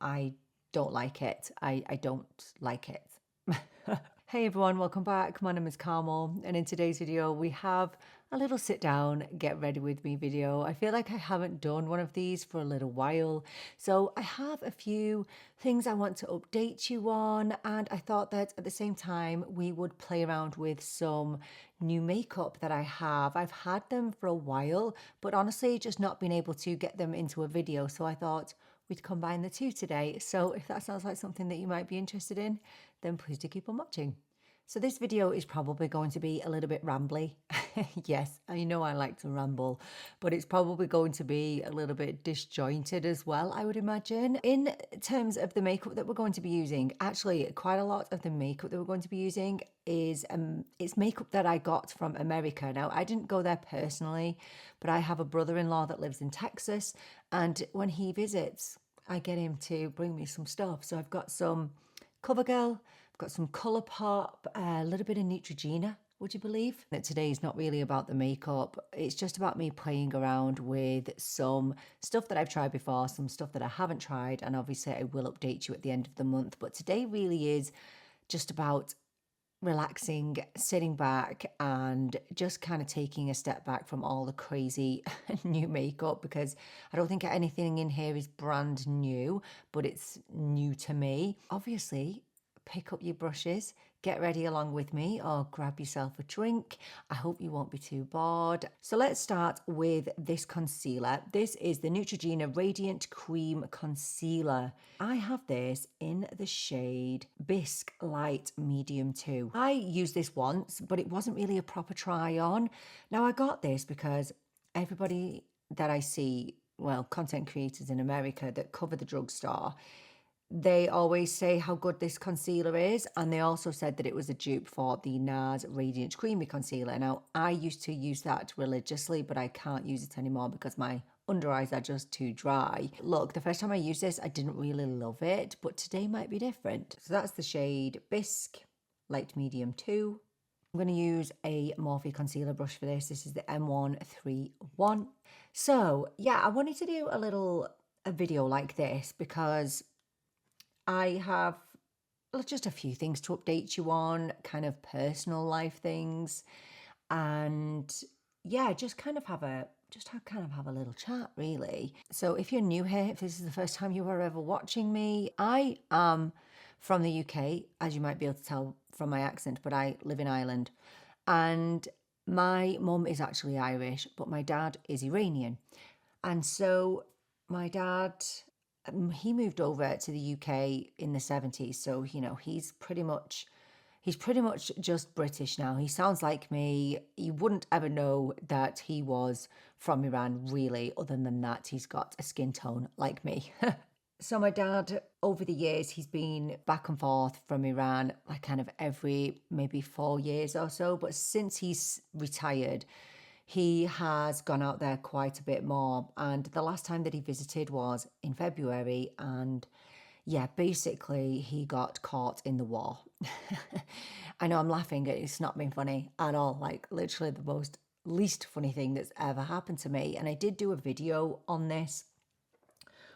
I don't like it. I don't like it. Hey everyone, welcome back. My name is Carmel, and in today's video we have a little sit down, get ready with me video. I feel like I haven't done one of these for a little while, so I have a few things I want to update you on, and I thought that at the same time we would play around with some new makeup that I have. I've had them for a while, but honestly just not been able to get them into a video, so I thought we'd combine the two today. So if that sounds like something that you might be interested in, then please do keep on watching. So this video is probably going to be a little bit rambly. Yes, I know I like to ramble, but it's probably going to be a little bit disjointed as well, I would imagine. In terms of the makeup that we're going to be using, actually quite a lot of the makeup that we're going to be using is it's makeup that I got from America. Now, I didn't go there personally, but I have a brother-in-law that lives in Texas, and when he visits, I get him to bring me some stuff. So I've got some Covergirl, I've got some ColourPop, a little bit of Neutrogena, would you believe? That today is not really about the makeup, it's just about me playing around with some stuff that I've tried before, some stuff that I haven't tried, and obviously I will update you at the end of the month. But today really is just about relaxing, sitting back and just kind of taking a step back from all the crazy new makeup, because I don't think anything in here is brand new, but it's new to me. Obviously, pick up your brushes, get ready along with me, or grab yourself a drink. I hope you won't be too bored. So let's start with this concealer. This is the Neutrogena Radiant Cream Concealer. I have this in the shade Bisque Light Medium 2. I used this once, but it wasn't really a proper try on. Now I got this because everybody that I see, well, content creators in America that cover the drugstore, they always say how good this concealer is, and they also said that it was a dupe for the NARS Radiant Creamy Concealer. Now, I used to use that religiously, but I can't use it anymore because my under eyes are just too dry. Look, the first time I used this, I didn't really love it, but today might be different. So that's the shade Bisque Light Medium 2. I'm going to use a Morphe concealer brush for this. This is the M131. So, yeah, I wanted to do a video like this because I have just a few things to update you on, kind of personal life things, and yeah, just kind of have a little chat, really. So if you're new here, if this is the first time you are ever watching me, I am from the UK, as you might be able to tell from my accent, but I live in Ireland, and my mum is actually Irish, but my dad is Iranian, and so my dad, he moved over to the UK in the 70s, so you know he's pretty much just British now. He sounds like me. You wouldn't ever know that he was from Iran, really, other than that he's got a skin tone like me. So my dad, over the years, he's been back and forth from Iran like kind of every maybe 4 years or so, but since he's retired, he has gone out there quite a bit more, and the last time that he visited was in February, and yeah, basically he got caught in the war. I know I'm laughing, it's not been funny at all, like literally the most least funny thing that's ever happened to me. And I did do a video on this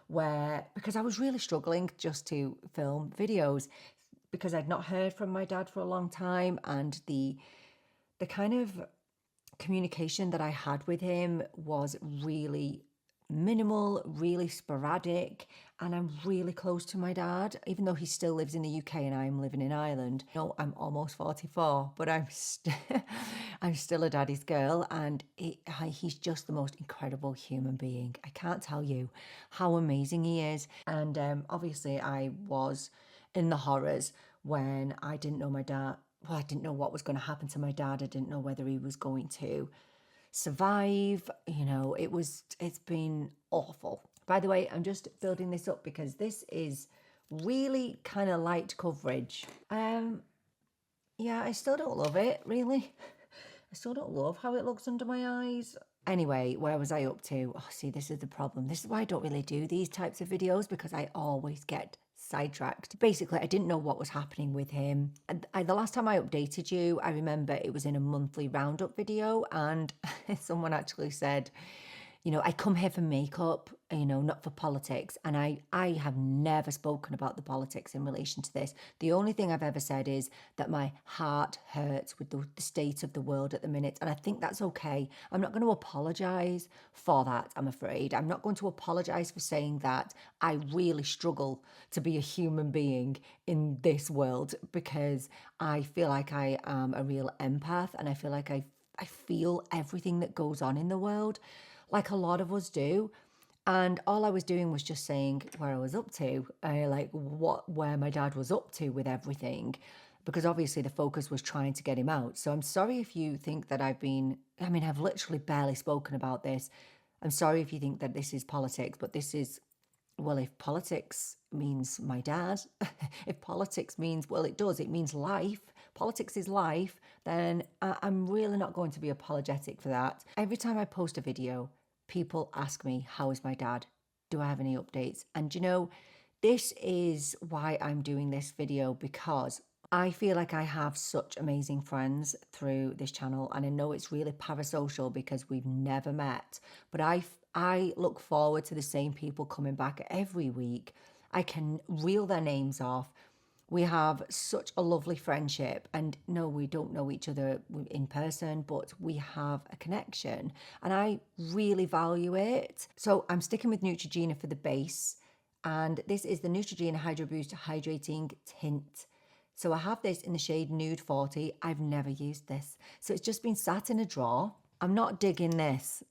where, because I was really struggling just to film videos because I'd not heard from my dad for a long time, and the kind of communication that I had with him was really minimal, really sporadic, and I'm really close to my dad, even though he still lives in the UK and I'm living in Ireland. No, I'm almost 44, but I'm still a daddy's girl, and he's just the most incredible human being. I can't tell you how amazing he is. And obviously I was in the horrors when I didn't know my dad. Well, I didn't know what was going to happen to my dad. I didn't know whether he was going to survive. You know, it's been awful. By the way, I'm just building this up because this is really kind of light coverage. Yeah, I still don't love it, really. I still don't love how it looks under my eyes. Anyway, where was I up to? Oh, see, this is the problem. This is why I don't really do these types of videos, because I always get sidetracked. Basically, I didn't know what was happening with him. The last time I updated you, I remember it was in a monthly roundup video, and someone actually said, you know, I come here for makeup, you know, not for politics. And I have never spoken about the politics in relation to this. The only thing I've ever said is that my heart hurts with the state of the world at the minute. And I think that's okay. I'm not going to apologize for that, I'm afraid. I'm not going to apologize for saying that I really struggle to be a human being in this world, because I feel like I am a real empath, and I feel like I feel everything that goes on in the world, like a lot of us do. And all I was doing was just saying where I was up to, like where my dad was up to with everything, because obviously the focus was trying to get him out. So I'm sorry if you think that I've literally barely spoken about this. I'm sorry if you think that this is politics, but this is, well, if politics means my dad, if politics means, well, it means life, politics is life, then I'm really not going to be apologetic for that. Every time I post a video, people ask me, how is my dad? Do I have any updates? And you know, this is why I'm doing this video, because I feel like I have such amazing friends through this channel, and I know it's really parasocial because we've never met, but I look forward to the same people coming back every week. I can reel their names off. We have such a lovely friendship, and no, we don't know each other in person, but we have a connection, and I really value it. So I'm sticking with Neutrogena for the base, and this is the Neutrogena Hydro Boost Hydrating Tint. So I have this in the shade Nude 40. I've never used this, so it's just been sat in a drawer. I'm not digging this.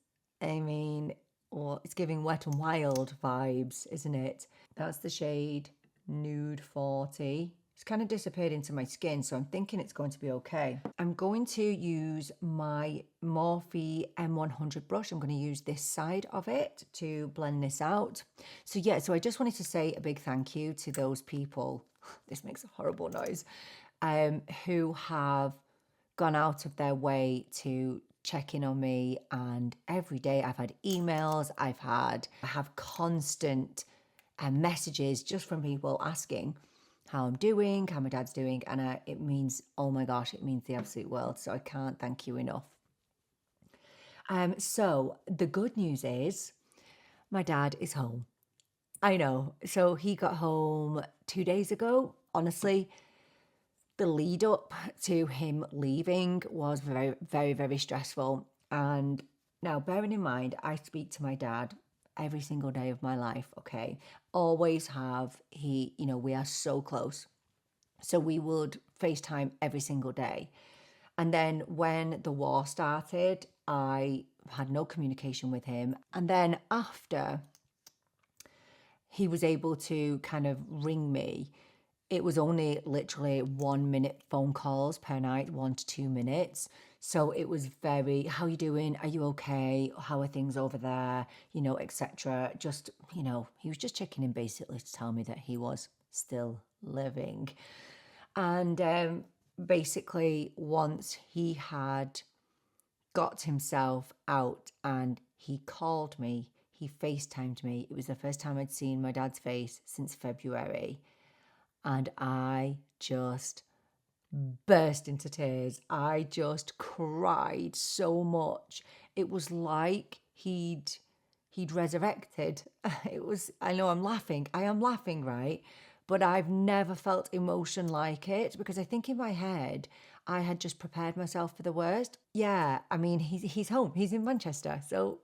I mean, or it's giving Wet n Wild vibes, isn't it? That's the shade Nude 40. It's kind of disappeared into my skin, so I'm thinking it's going to be okay. I'm going to use my Morphe M100 brush. I'm going to use this side of it to blend this out. So yeah, so I just wanted to say a big thank you to those people, this makes a horrible noise, who have gone out of their way to check in on me. And every day I've had emails, I have constant messages just from people asking how I'm doing, how my dad's doing, and it means, oh my gosh, it means the absolute world. So I can't thank you enough. So the good news is my dad is home. I know. So he got home 2 days ago. Honestly, the lead up to him leaving was very, very, very stressful. And now, bearing in mind, I speak to my dad every single day of my life, okay? Always have. We are so close. So we would FaceTime every single day. And then when the war started, I had no communication with him. And then after he was able to kind of ring me, it was only literally 1 minute phone calls per night, 1 to 2 minutes. So it was very, how are you doing? Are you okay? How are things over there? Etc. Just, he was just checking in basically to tell me that he was still living. And basically, once he had got himself out and he called me, he FaceTimed me. It was the first time I'd seen my dad's face since February. And I just burst into tears. I just cried so much. It was like he'd resurrected. I know I'm laughing. I am laughing, right? But I've never felt emotion like it, because I think in my head, I had just prepared myself for the worst. Yeah, I mean, he's home. He's in Manchester. So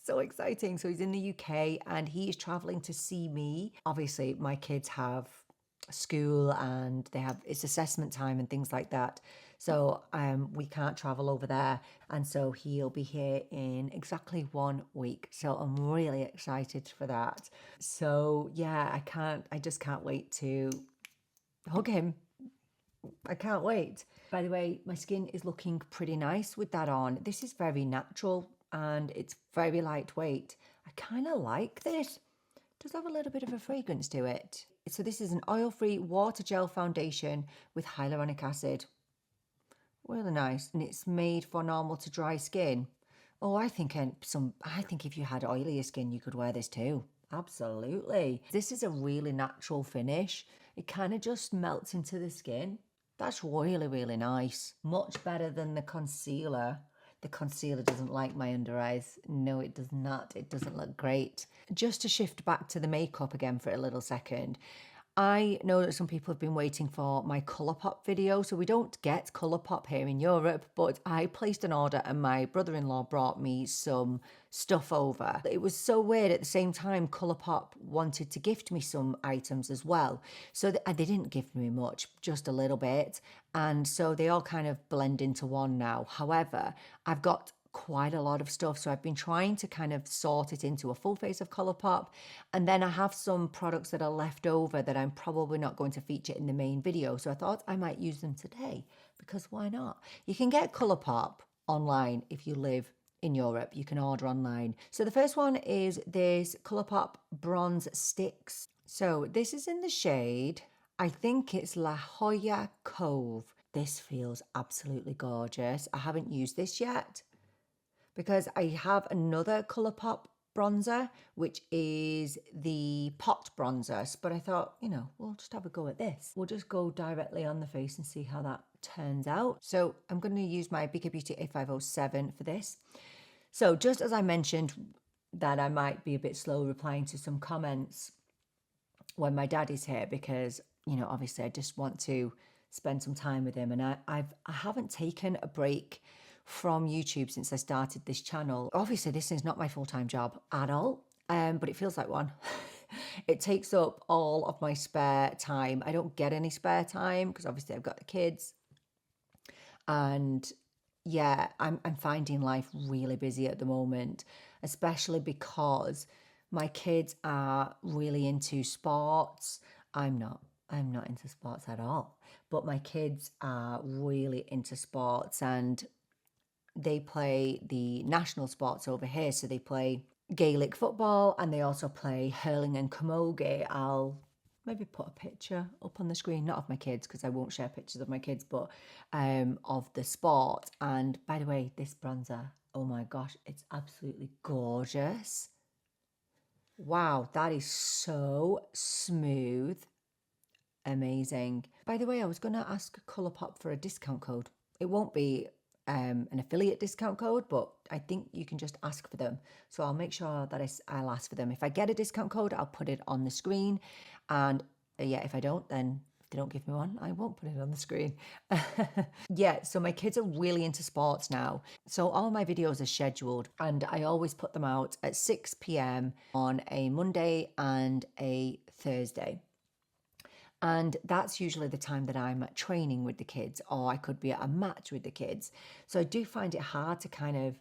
exciting. So he's in the UK and he is traveling to see me. Obviously, my kids have school and it's assessment time and things like that. So we can't travel over there. And so he'll be here in exactly 1 week. So I'm really excited for that. So yeah, I just can't wait to hug him. I can't wait. By the way, my skin is looking pretty nice with that on. This is very natural and it's very lightweight. I kind of like this. It does have a little bit of a fragrance to it. So this is an oil-free water gel foundation with hyaluronic acid. Really nice. And it's made for normal to dry skin. Oh, I think if you had oilier skin, you could wear this too. Absolutely. This is a really natural finish. It kind of just melts into the skin. That's really, really nice. Much better than the concealer The concealer doesn't like my under eyes. No, it does not. It doesn't look great. Just to shift back to the makeup again for a little second, I know that some people have been waiting for my ColourPop video. So we don't get ColourPop here in Europe, but I placed an order and my brother-in-law brought me some stuff over. It was so weird. At the same time, ColourPop wanted to gift me some items as well. So they didn't give me much, just a little bit. And so they all kind of blend into one now. However, I've got quite a lot of stuff, so I've been trying to kind of sort it into a full face of ColourPop, and then I have some products that are left over that I'm probably not going to feature in the main video, so I thought I might use them today, because why not? You can get ColourPop online if you live in Europe. You can order online. So the first one is this ColourPop Bronze Stix. So this is in the shade, I think it's La Jolla Cove. This feels absolutely gorgeous. I haven't used this yet, because I have another ColourPop bronzer, which is the pot bronzer. But I thought, you know, we'll just have a go at this. We'll just go directly on the face and see how that turns out. So I'm going to use my Bigger Beauty A507 for this. So just as I mentioned that I might be a bit slow replying to some comments when my dad is here, because, you know, obviously I just want to spend some time with him. And I haven't taken a break from YouTube since I started this channel. Obviously, this is not my full-time job at all, but it feels like one. It takes up all of my spare time. I don't get any spare time because obviously I've got the kids. And yeah, I'm finding life really busy at the moment, especially because my kids are really into sports. I'm not into sports at all, but my kids are really into sports, and they play the national sports over here. So they play Gaelic football and they also play hurling and camogie. I'll maybe put a picture up on the screen, not of my kids because I won't share pictures of my kids, but of the sport. And by the way, this bronzer, oh my gosh, it's absolutely gorgeous. Wow, that is so smooth. Amazing. By the way, I was going to ask ColourPop for a discount code. It won't be an affiliate discount code, but I think you can just ask for them. So I'll make sure that I'll ask for them. If I get a discount code, I'll put it on the screen. And yeah, if I don't, then if they don't give me one, I won't put it on the screen. Yeah, so my kids are really into sports now. So all my videos are scheduled and I always put them out at 6 p.m. on a Monday and a Thursday. And that's usually the time that I'm training with the kids, or I could be at a match with the kids. So I do find it hard to kind of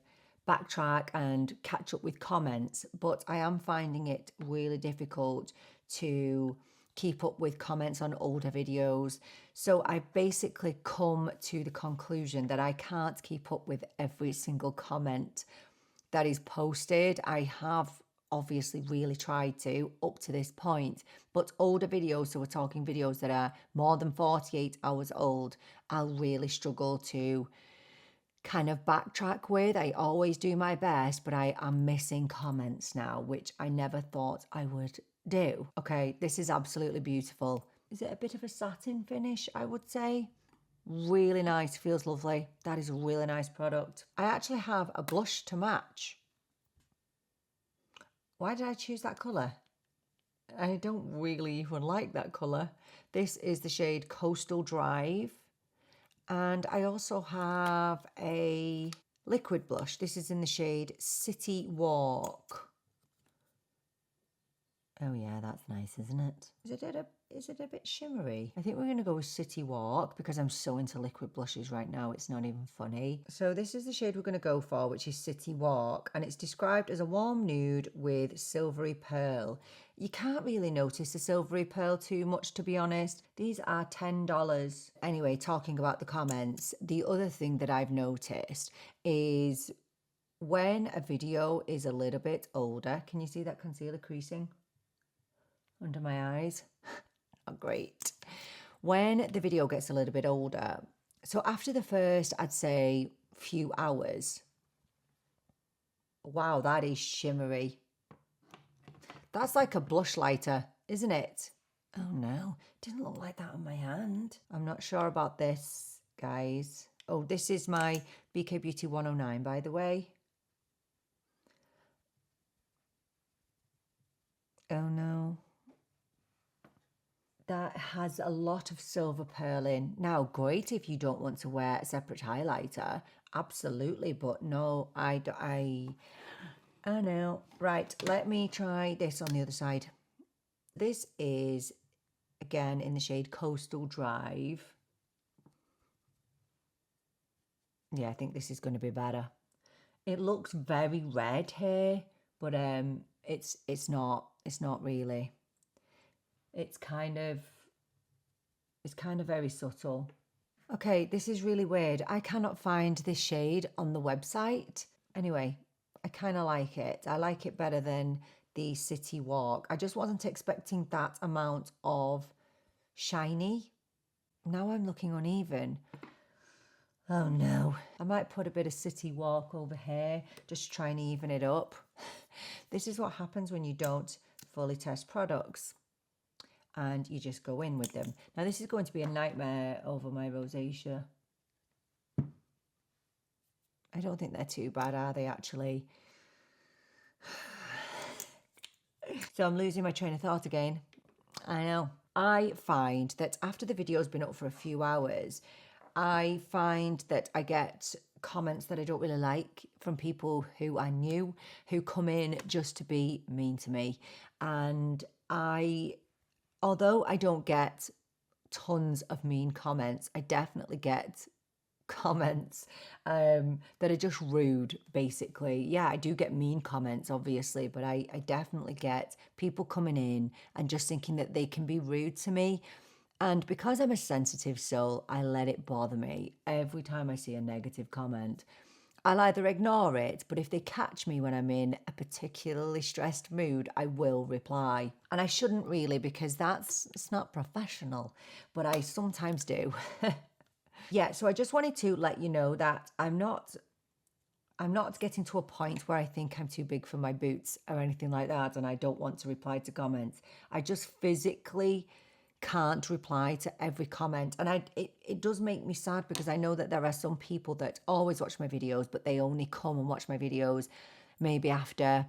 backtrack and catch up with comments, but I am finding it really difficult to keep up with comments on older videos. So I basically come to the conclusion that I can't keep up with every single comment that is posted. I have obviously really tried to up to this point, but older videos, so we're talking videos that are more than 48 hours old, I'll really struggle to kind of backtrack with. I always do my best, but I am missing comments now, which I never thought I would do. Okay, this is absolutely beautiful. Is it a bit of a satin finish, I would say? Really nice, feels lovely. That is a really nice product. I actually have a blush to match. Why did I choose that colour? I don't really even like that colour. This is the shade Coastal Drive. And I also have a liquid blush. This is in the shade City Walk. Oh yeah, that's nice, isn't it? Is it a bit shimmery? I think we're going to go with City Walk because I'm so into liquid blushes right now. It's not even funny. So this is the shade we're going to go for, which is City Walk. And it's described as a warm nude with silvery pearl. You can't really notice the silvery pearl too much, to be honest. These are $10. Anyway, talking about the comments, the other thing that I've noticed is when a video is a little bit older, can you see that concealer creasing under my eyes? Oh, great. When the video gets a little bit older, so after the first, I'd say, few hours, wow, that is shimmery. That's like a blush lighter, isn't it? Oh no, didn't look like that on my hand. I'm not sure about this, guys. Oh, this is my BK Beauty 109, by the way. Oh no. That has a lot of silver pearl in. Now, great if you don't want to wear a separate highlighter. Absolutely, but no, I know. Right, let me try this on the other side. This is, again, in the shade Coastal Drive. Yeah, I think this is going to be better. It looks very red here, but it's not really. It's kind of very subtle. Okay, this is really weird. I cannot find this shade on the website. Anyway, I kind of like it. I like it better than the City Walk. I just wasn't expecting that amount of shiny. Now I'm looking uneven. Oh no. I might put a bit of City Walk over here, just to try and even it up. This is what happens when you don't fully test products and you just go in with them. Now this is going to be a nightmare over my rosacea. I don't think they're too bad, are they actually? So I'm losing my train of thought again. I know. I find that after the video's been up for a few hours, I find that I get comments that I don't really like from people who I knew, who come in just to be mean to me. And although I don't get tons of mean comments, I definitely get comments that are just rude, basically. Yeah, I do get mean comments, obviously, but I definitely get people coming in and just thinking that they can be rude to me. And because I'm a sensitive soul, I let it bother me every time I see a negative comment. I'll either ignore it, but if they catch me when I'm in a particularly stressed mood, I will reply. And I shouldn't really, because it's not professional, but I sometimes do. Yeah, so I just wanted to let you know that I'm not getting to a point where I think I'm too big for my boots or anything like that, and I don't want to reply to comments. I just physically can't reply to every comment, and it does make me sad, because I know that there are some people that always watch my videos, but they only come and watch my videos maybe after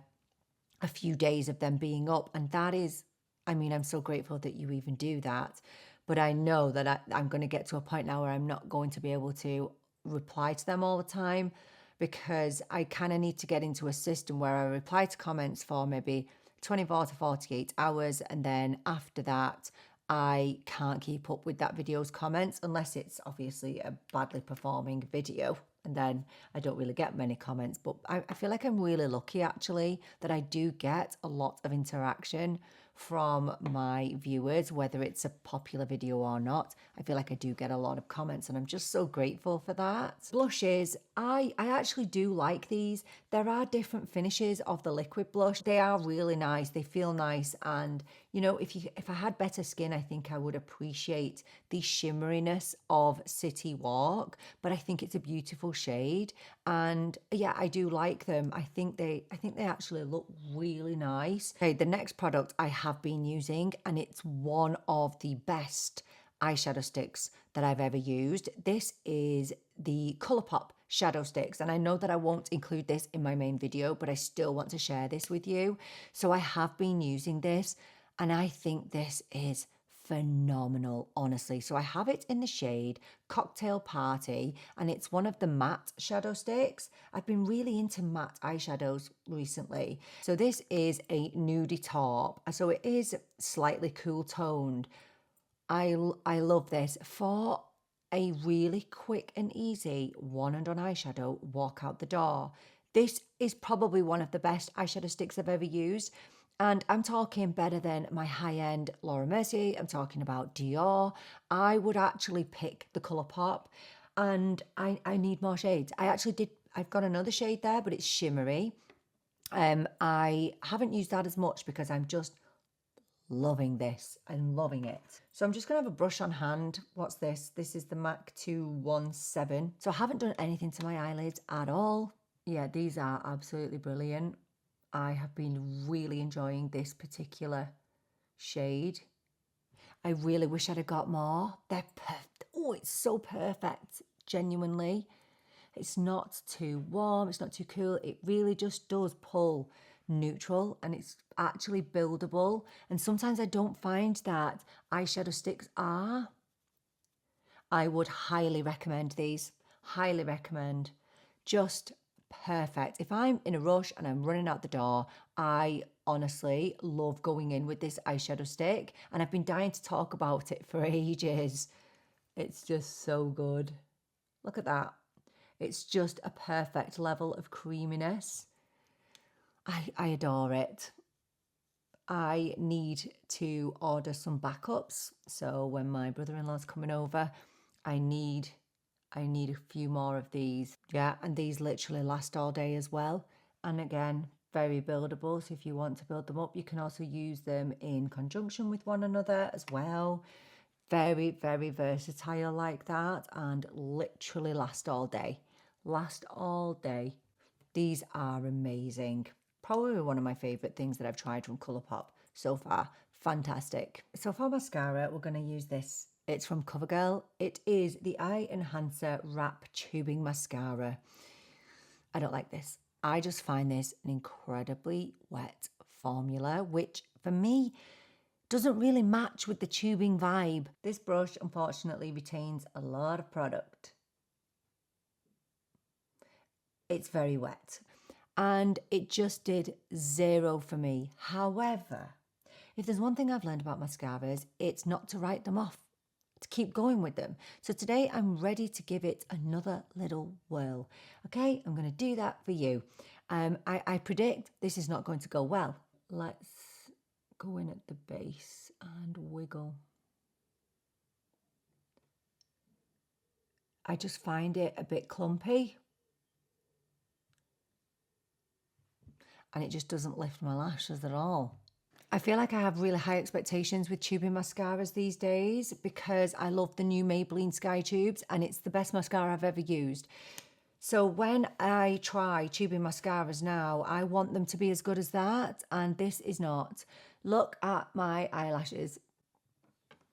a few days of them being up, and that is, I mean, I'm so grateful that you even do that, but I know that I'm going to get to a point now where I'm not going to be able to reply to them all the time, because I kind of need to get into a system where I reply to comments for maybe 24 to 48 hours, and then after that I can't keep up with that video's comments unless it's obviously a badly performing video, and then I don't really get many comments. But I feel like I'm really lucky actually that I do get a lot of interaction from my viewers, whether it's a popular video or not. I feel like I do get a lot of comments, and I'm just so grateful for that. Blushes, I actually do like these. There are different finishes of the liquid blush. They are really nice. They feel nice, and you know, if I had better skin, I think I would appreciate the shimmeriness of City Walk, but I think it's a beautiful shade, and yeah, I do like them. I think they actually look really nice. Okay, the next product I have been using, and it's one of the best eyeshadow sticks that I've ever used. This is the ColourPop shadow sticks, and I know that I won't include this in my main video, but I still want to share this with you. So I have been using this, and I think this is phenomenal, honestly. So I have it in the shade Cocktail Party, and it's one of the matte shadow sticks. I've been really into matte eyeshadows recently. So this is a nudie top, so it is slightly cool toned. I love this for a really quick and easy one and done eyeshadow walk out the door. This is probably one of the best eyeshadow sticks I've ever used. And I'm talking better than my high-end Laura Mercier. I'm talking about Dior. I would actually pick the ColourPop, and I need more shades. I've got another shade there, but it's shimmery. I haven't used that as much because I'm just loving this. I'm loving it. So I'm just going to have a brush on hand. What's this? This is the MAC 217. So I haven't done anything to my eyelids at all. Yeah, these are absolutely brilliant. I have been really enjoying this particular shade. I really wish I'd have got more. They're perfect. Oh, it's so perfect. genuinely. It's not too warm, it's not too cool. It really just does pull neutral, and it's actually buildable. And sometimes I don't find that eyeshadow sticks are. I would highly recommend these. Highly recommend. Just perfect. If I'm in a rush and I'm running out the door, I honestly love going in with this eyeshadow stick, and I've been dying to talk about it for ages. It's just so good. Look at that. It's just a perfect level of creaminess. I adore it. I need to order some backups. So when my brother-in-law's coming over, I need a few more of these. Yeah, and these literally last all day as well. And again, very buildable. So if you want to build them up, you can also use them in conjunction with one another as well. Very, very versatile like that, and literally last all day. Last all day. These are amazing. Probably one of my favourite things that I've tried from ColourPop so far. Fantastic. So for mascara, we're going to use this. It's from Covergirl. It is the Eye Enhancer Wrap Tubing Mascara. I don't like this. I just find this an incredibly wet formula, which for me doesn't really match with the tubing vibe. This brush unfortunately retains a lot of product. It's very wet, and it just did zero for me. However, if there's one thing I've learned about mascaras, it's not to write them off, to keep going with them. So today I'm ready to give it another little whirl. Okay, I'm going to do that for you. I predict this is not going to go well. Let's go in at the base and wiggle. I just find it a bit clumpy. And it just doesn't lift my lashes at all. I feel like I have really high expectations with tubing mascaras these days because I love the new Maybelline Sky Tubes, and it's the best mascara I've ever used. So when I try tubing mascaras now, I want them to be as good as that, and this is not. Look at my eyelashes.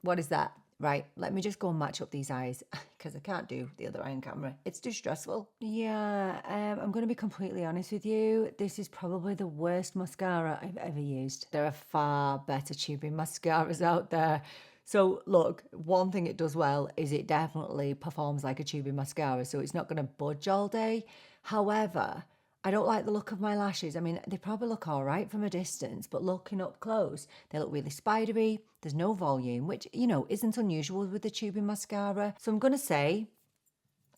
What is that? Right, let me just go and match up these eyes because I can't do the other eye on camera. It's too stressful. Yeah, I'm going to be completely honest with you. This is probably the worst mascara I've ever used. There are far better tubing mascaras out there. So look, one thing it does well is it definitely performs like a tubing mascara, so it's not going to budge all day. However, I don't like the look of my lashes. I mean, they probably look all right from a distance, but looking up close, they look really spidery. There's no volume, which, you know, isn't unusual with the tubing mascara. So I'm going to say,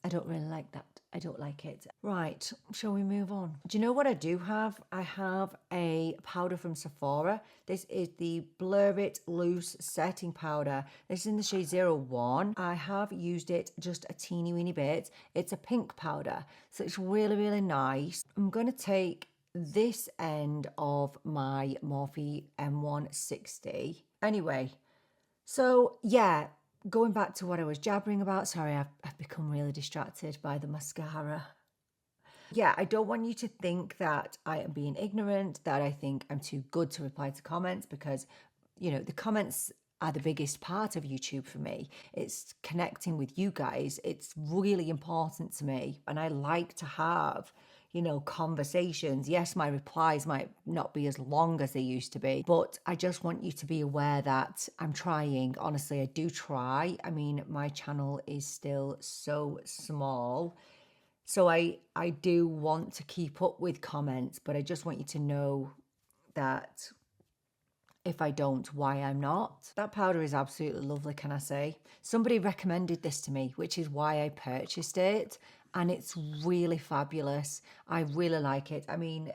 I don't really like that. I don't like it. Right, shall we move on? Do you know what I do have? I have a powder from Sephora. This is the Blur It Loose Setting Powder. This is in the shade 01. I have used it just a teeny weeny bit. It's a pink powder, so it's really, really nice. I'm going to take this end of my Morphe M160. Anyway, so yeah, going back to what I was jabbering about, sorry, I've become really distracted by the mascara. Yeah, I don't want you to think that I am being ignorant, that I think I'm too good to reply to comments, because, you know, the comments are the biggest part of YouTube for me. It's connecting with you guys. It's really important to me. And I like to have, you know, conversations. Yes, my replies might not be as long as they used to be, but I just want you to be aware that I'm trying. Honestly, I do try. I mean, my channel is still so small. So I do want to keep up with comments, but I just want you to know that if I don't, why I'm not. That powder is absolutely lovely, can I say? Somebody recommended this to me, which is why I purchased it, and it's really fabulous. I really like it. I mean,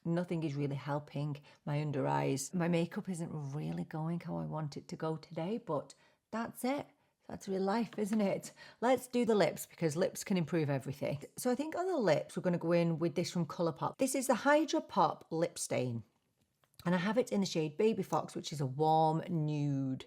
nothing is really helping my under eyes. My makeup isn't really going how I want it to go today, but that's it. That's real life, isn't it? Let's do the lips, because lips can improve everything. So I think on the lips, we're going to go in with this from ColourPop. This is the Hydrapop Lip Stain. And I have it in the shade Baby Fox, which is a warm nude.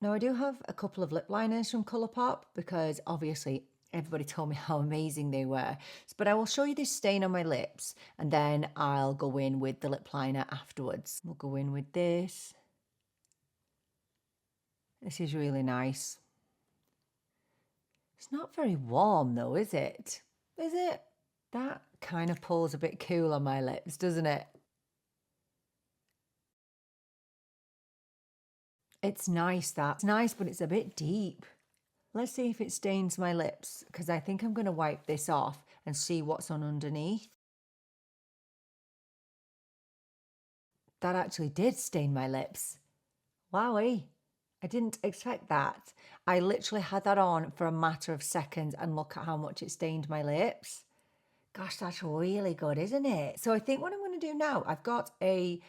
Now, I do have a couple of lip liners from ColourPop because obviously everybody told me how amazing they were. But I will show you this stain on my lips, and then I'll go in with the lip liner afterwards. We'll go in with this. This is really nice. It's not very warm though, is it? Is it? That kind of pulls a bit cool on my lips, doesn't it? It's nice, that. It's nice, but it's a bit deep. Let's see if it stains my lips, because I think I'm going to wipe this off and see what's on underneath. That actually did stain my lips. Wowee. I didn't expect that. I literally had that on for a matter of seconds and look at how much it stained my lips. Gosh, that's really good, isn't it? So I think what I'm going to do now, I've got a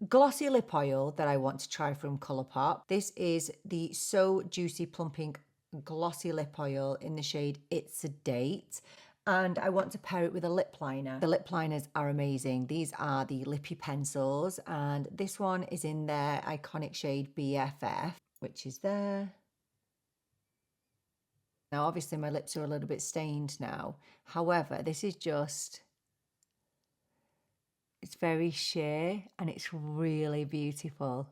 glossy lip oil that I want to try from ColourPop. This is the So Juicy Plumping Glossy Lip Oil in the shade It's a Date. And I want to pair it with a lip liner. The lip liners are amazing. These are the Lippie pencils, and this one is in their iconic shade BFF, which is there. Now, obviously my lips are a little bit stained now. However, this is just, it's very sheer and it's really beautiful.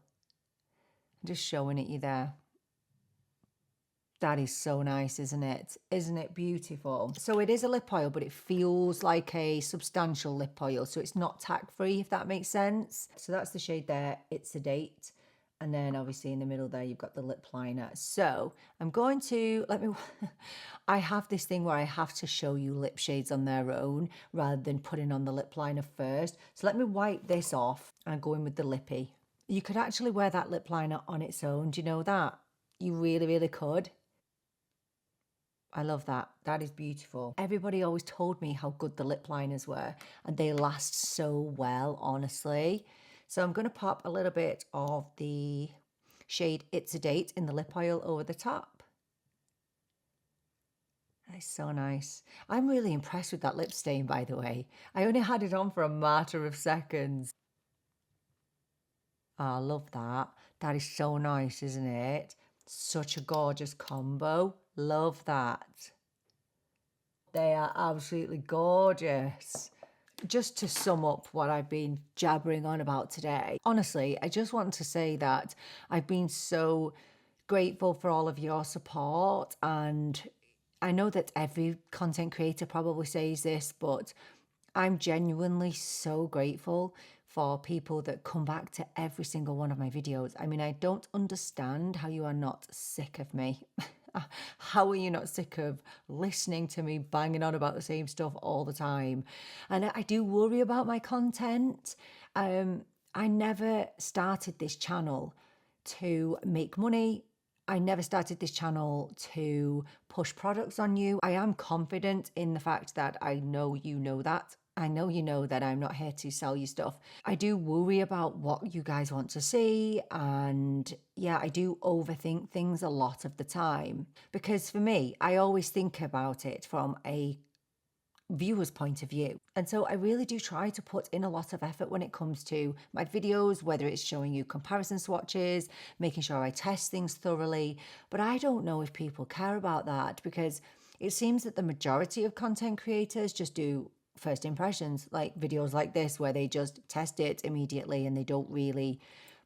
I'm just showing it you there. That is so nice, isn't it? Isn't it beautiful? So it is a lip oil, but it feels like a substantial lip oil. So it's not tack-free, if that makes sense. So that's the shade there, It's a Date. And then obviously in the middle there, you've got the lip liner. So I'm going to, I have this thing where I have to show you lip shades on their own rather than putting on the lip liner first. So let me wipe this off and go in with the Lippie. You could actually wear that lip liner on its own. Do you know that? You really, really could. I love that. That is beautiful. Everybody always told me how good the lip liners were, and they last so well, honestly. So I'm going to pop a little bit of the shade It's a Date in the lip oil over the top. That is so nice. I'm really impressed with that lip stain, by the way. I only had it on for a matter of seconds. Oh, I love that. That is so nice, isn't it? Such a gorgeous combo. Love that. They are absolutely gorgeous. Just to sum up what I've been jabbering on about today, honestly, I just want to say that I've been so grateful for all of your support, and I know that every content creator probably says this, but I'm genuinely so grateful for people that come back to every single one of my videos. I mean, I don't understand how you are not sick of me. How are you not sick of listening to me banging on about the same stuff all the time? And I do worry about my content. I never started this channel to make money. I never started this channel to push products on you. I am confident in the fact that I know you know that. I know you know that I'm not here to sell you stuff. I do worry about what you guys want to see, and yeah, I do overthink things a lot of the time, because for me, I always think about it from a viewer's point of view. And so I really do try to put in a lot of effort when it comes to my videos, whether it's showing you comparison swatches, making sure I test things thoroughly. But I don't know if people care about that, because it seems that the majority of content creators just do first impressions, like videos like this, where they just test it immediately and they don't really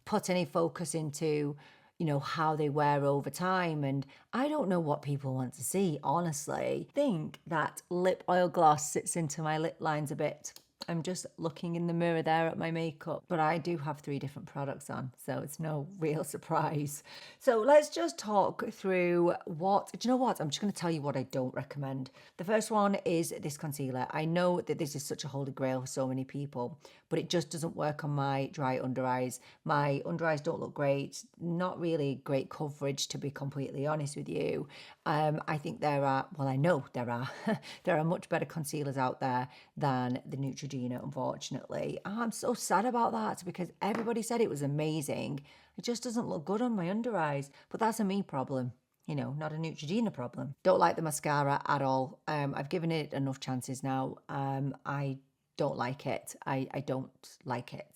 put any focus into, you know, how they wear over time. And I don't know what people want to see, honestly. I think that lip oil gloss sits into my lip lines a bit. I'm just looking in the mirror there at my makeup, but I do have 3 different products on, so it's no real surprise. So let's just talk through what, do you know what? I'm just going to tell you what I don't recommend. The first one is this concealer. I know that this is such a holy grail for so many people, but it just doesn't work on my dry under eyes. My under eyes don't look great, not really great coverage, to be completely honest with you. I think there are, well, I know there are, there are much better concealers out there than the Neutrogena, unfortunately. I'm so sad about that, because everybody said it was amazing. It just doesn't look good on my under eyes, but that's a me problem. You know, not a Neutrogena problem. Don't like the mascara at all. I've given it enough chances now. I don't like it. I don't like it.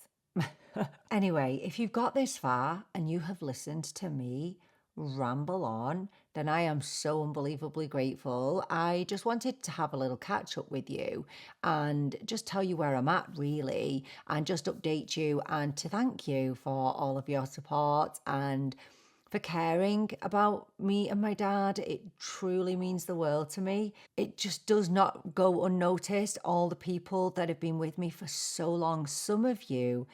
Anyway, if you've got this far and you have listened to me ramble on, then I am so unbelievably grateful. I just wanted to have a little catch up with you and just tell you where I'm at, really, and just update you and to thank you for all of your support and for caring about me and my dad. It truly means the world to me. It just does not go unnoticed, all the people that have been with me for so long. Some of you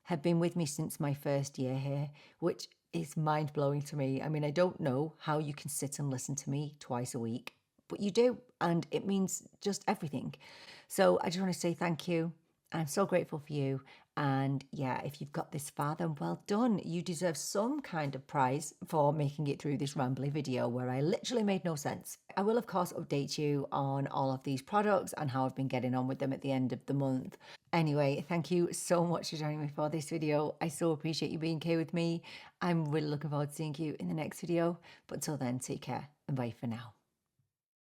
have been with me since my first year here, which is mind-blowing to me. I mean, I don't know how you can sit and listen to me twice a week, but you do, and it means just everything. So I just want to say thank you. I'm so grateful for you. And yeah, if you've got this far, then well done. You deserve some kind of prize for making it through this rambly video where I literally made no sense. I will, of course, update you on all of these products and how I've been getting on with them at the end of the month. Anyway, thank you so much for joining me for this video. I so appreciate you being here with me. I'm really looking forward to seeing you in the next video. But until then, take care and bye for now.